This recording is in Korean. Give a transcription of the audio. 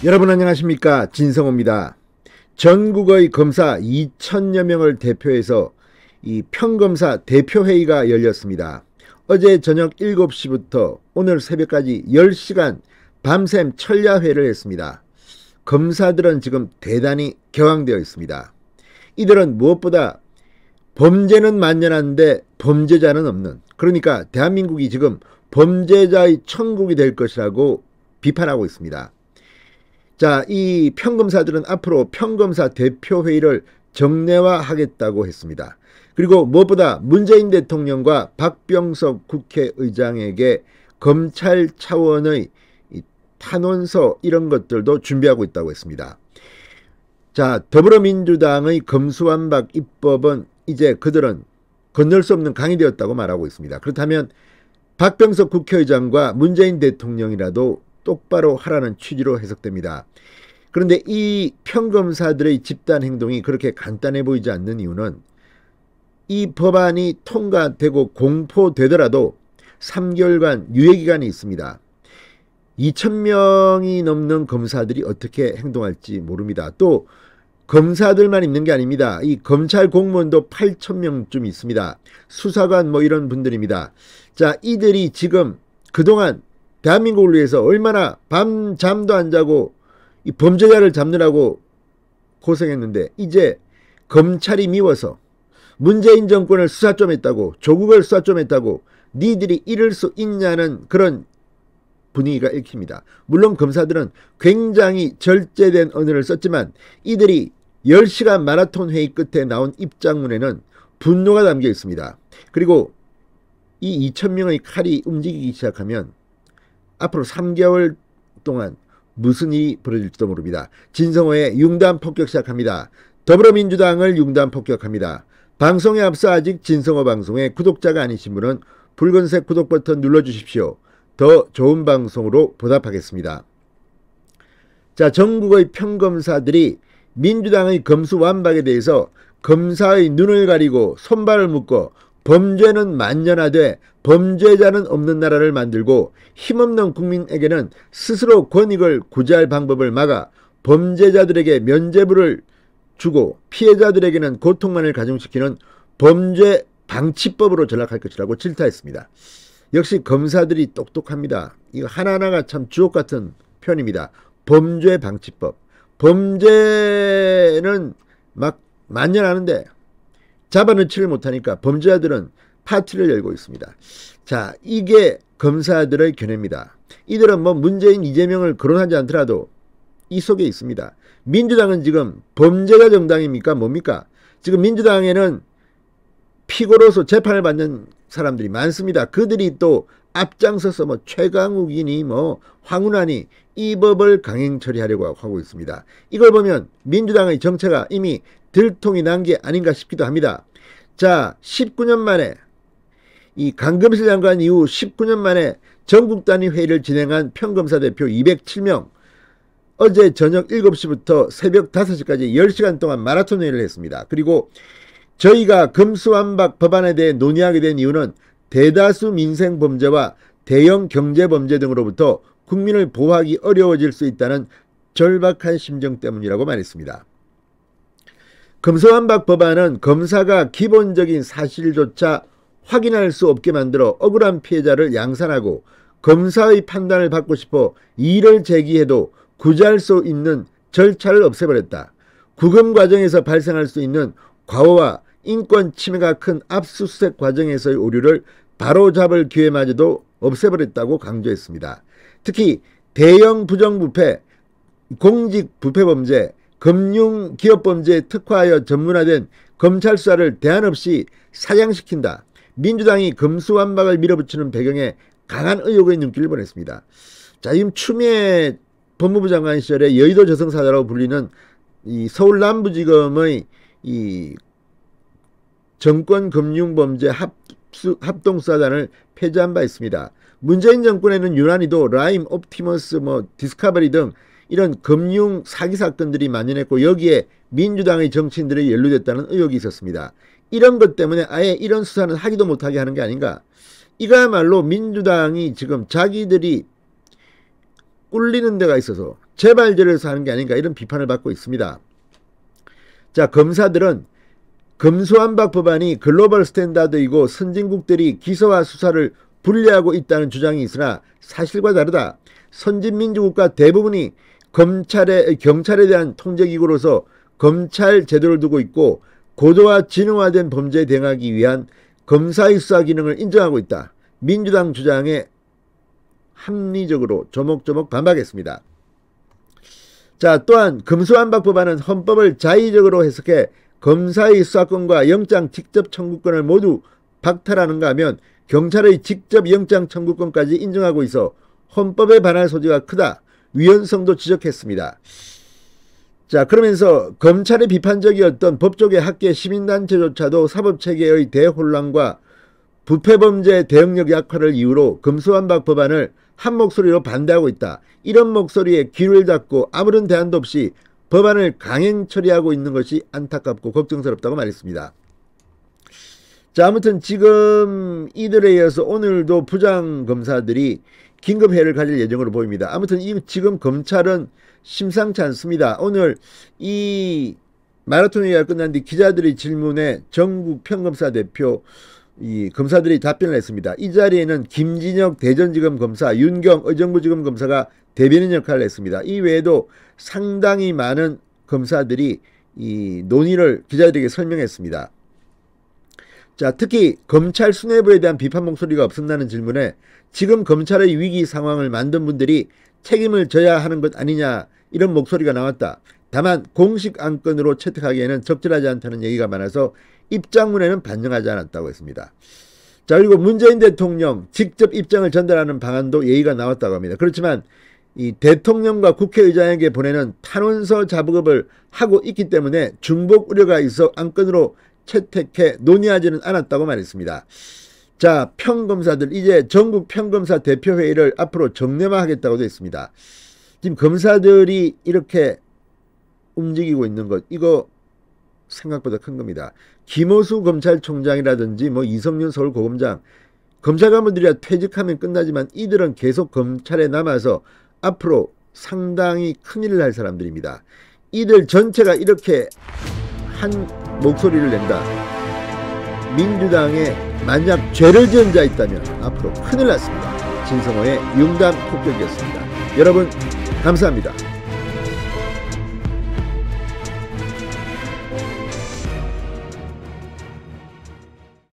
여러분 안녕하십니까, 진성호입니다. 전국의 검사 2천여 명을 대표해서 이 평검사 대표회의가 열렸습니다. 어제 저녁 7시부터 오늘 새벽까지 10시간 밤샘 철야회를 했습니다. 검사들은 지금 대단히 격앙되어 있습니다. 이들은 무엇보다 범죄는 만연한데 범죄자는 없는, 그러니까 대한민국이 지금 범죄자의 천국이 될 것이라고 비판하고 있습니다. 자, 이 평검사들은 앞으로 평검사 대표회의를 정례화하겠다고 했습니다. 그리고 무엇보다 문재인 대통령과 박병석 국회의장에게 검찰 차원의 탄원서 이런 것들도 준비하고 있다고 했습니다. 자, 더불어민주당의 검수완박 입법은 이제 그들은 건널 수 없는 강이 되었다고 말하고 있습니다. 그렇다면 박병석 국회의장과 문재인 대통령이라도 똑바로 하라는 취지로 해석됩니다. 그런데 이 평검사들의 집단 행동이 그렇게 간단해 보이지 않는 이유는 이 법안이 통과되고 공포되더라도 3개월간 유예기간이 있습니다. 2,000명이 넘는 검사들이 어떻게 행동할지 모릅니다. 또 검사들만 있는 게 아닙니다. 이 검찰 공무원도 8,000명쯤 있습니다. 수사관 뭐 이런 분들입니다. 자, 이들이 지금 그동안 대한민국을 위해서 얼마나 밤잠도 안 자고 이 범죄자를 잡느라고 고생했는데 이제 검찰이 미워서 문재인 정권을 수사 좀 했다고, 조국을 수사 좀 했다고 니들이 이럴 수 있냐는 그런 분위기가 읽힙니다. 물론 검사들은 굉장히 절제된 언어를 썼지만 이들이 10시간 마라톤 회의 끝에 나온 입장문에는 분노가 담겨 있습니다. 그리고 이 2,000명의 칼이 움직이기 시작하면 앞으로 3개월 동안 무슨 일이 벌어질지도 모릅니다. 진성호의 융단 폭격 시작합니다. 더불어민주당을 융단 폭격합니다. 방송에 앞서 아직 진성호 방송에 구독자가 아니신 분은 붉은색 구독 버튼 눌러주십시오. 더 좋은 방송으로 보답하겠습니다. 자, 전국의 평검사들이 민주당의 검수완박에 대해서 검사의 눈을 가리고 손발을 묶어 범죄는 만연하되 범죄자는 없는 나라를 만들고 힘없는 국민에게는 스스로 권익을 구제할 방법을 막아 범죄자들에게 면죄부를 주고 피해자들에게는 고통만을 가중시키는 범죄 방치법으로 전락할 것이라고 질타했습니다. 역시 검사들이 똑똑합니다. 이거 하나하나가 참 주옥같은 표현입니다. 범죄 방치법. 범죄는 막 만연하는데 잡아넣지를 못하니까 범죄자들은 파티를 열고 있습니다. 자, 이게 검사들의 견해입니다. 이들은 뭐 문재인, 이재명을 거론하지 않더라도 이 속에 있습니다. 민주당은 지금 범죄자 정당입니까? 뭡니까? 지금 민주당에는 피고로서 재판을 받는 사람들이 많습니다. 그들이 또 앞장서서 뭐 최강욱이니 뭐 황운하니 이 법을 강행 처리하려고 하고 있습니다. 이걸 보면 민주당의 정체가 이미 들통이 난 게 아닌가 싶기도 합니다. 자, 19년 만에 이 강금실 장관 이후 19년 만에 전국 단위 회의를 진행한 평검사 대표 207명, 어제 저녁 7시부터 새벽 5시까지 10시간 동안 마라톤 회의를 했습니다. 그리고 저희가 검수완박 법안에 대해 논의하게 된 이유는 대다수 민생범죄와 대형 경제범죄 등으로부터 국민을 보호하기 어려워질 수 있다는 절박한 심정 때문이라고 말했습니다. 검수완박 법안은 검사가 기본적인 사실조차 확인할 수 없게 만들어 억울한 피해자를 양산하고 검사의 판단을 받고 싶어 이의를 제기해도 구제할 수 있는 절차를 없애버렸다. 구금 과정에서 발생할 수 있는 과오와 인권 침해가 큰 압수수색 과정에서의 오류를 바로잡을 기회마저도 없애버렸다고 강조했습니다. 특히 대형 부정부패, 공직부패범죄, 금융기업범죄에 특화하여 전문화된 검찰 수사를 대안 없이 사양시킨다. 민주당이 검수완박을 밀어붙이는 배경에 강한 의혹의 눈길을 보냈습니다. 자, 지금 추미애 법무부 장관 시절에 여의도 저승사자라고 불리는 이 서울 남부지검의 이 정권금융범죄 합동수사단을 폐지한 바 있습니다. 문재인 정권에는 유난히도 라임, 옵티머스, 디스커버리 등 이런 금융 사기 사건들이 만연했고 여기에 민주당의 정치인들이 연루됐다는 의혹이 있었습니다. 이런 것 때문에 아예 이런 수사는 하기도 못하게 하는 게 아닌가. 이거야말로 민주당이 지금 자기들이 꿀리는 데가 있어서 재발절해서 하는 게 아닌가 이런 비판을 받고 있습니다. 자, 검사들은 검수완박 법안이 글로벌 스탠다드이고 선진국들이 기소와 수사를 분리하고 있다는 주장이 있으나 사실과 다르다. 선진민주국가 대부분이 경찰에 대한 통제기구로서 검찰 제도를 두고 있고 고도화 진흥화된 범죄에 대응하기 위한 검사의 수사 기능을 인정하고 있다. 민주당 주장에 합리적으로 조목조목 반박했습니다. 자, 또한 검수완박 법안은 헌법을 자의적으로 해석해 검사의 수사권과 영장 직접 청구권을 모두 박탈하는가 하면 경찰의 직접 영장 청구권까지 인정하고 있어 헌법에 반할 소지가 크다. 위헌성도 지적했습니다. 자, 그러면서 검찰의 비판적이었던 법조계 학계 시민단체조차도 사법체계의 대혼란과 부패범죄 대응력 약화를 이유로 검수완박 법안을 한 목소리로 반대하고 있다. 이런 목소리에 귀를 닫고 아무런 대안도 없이 법안을 강행 처리하고 있는 것이 안타깝고 걱정스럽다고 말했습니다. 자, 아무튼 지금 이들에 이어서 오늘도 부장검사들이 긴급회의를 가질 예정으로 보입니다. 아무튼 지금 검찰은 심상치 않습니다. 오늘 이 마라톤 회의가 끝난 뒤 기자들의 질문에 전국 평검사 대표 검사들이 답변을 했습니다. 이 자리에는 김진혁 대전지검 검사, 윤경 의정부지검 검사가 대변인 역할을 했습니다. 이 외에도 상당히 많은 검사들이 이 논의를 기자들에게 설명했습니다. 자, 특히 검찰 수뇌부에 대한 비판 목소리가 없었나는 질문에 지금 검찰의 위기 상황을 만든 분들이 책임을 져야 하는 것 아니냐 이런 목소리가 나왔다. 다만 공식 안건으로 채택하기에는 적절하지 않다는 얘기가 많아서 입장문에는 반영하지 않았다고 했습니다. 자, 그리고 문재인 대통령 직접 입장을 전달하는 방안도 예의가 나왔다고 합니다. 그렇지만 이 대통령과 국회의장에게 보내는 탄원서 작업을 하고 있기 때문에 중복 우려가 있어 안건으로 채택해 논의하지는 않았다고 말했습니다. 자, 평검사들 이제 전국 평검사 대표회의를 앞으로 정례화하겠다고도 했습니다. 지금 검사들이 이렇게 움직이고 있는 것 이거 생각보다 큰 겁니다. 김호수 검찰총장이라든지 뭐 이성윤 서울고검장 검찰관분들이야 퇴직하면 끝나지만 이들은 계속 검찰에 남아서 앞으로 상당히 큰일을 할 사람들입니다. 이들 전체가 이렇게 한 목소리를 낸다. 민주당에 만약 죄를 지은 자 있다면 앞으로 큰일 났습니다. 진성호의 융단 폭격이었습니다. 여러분 감사합니다.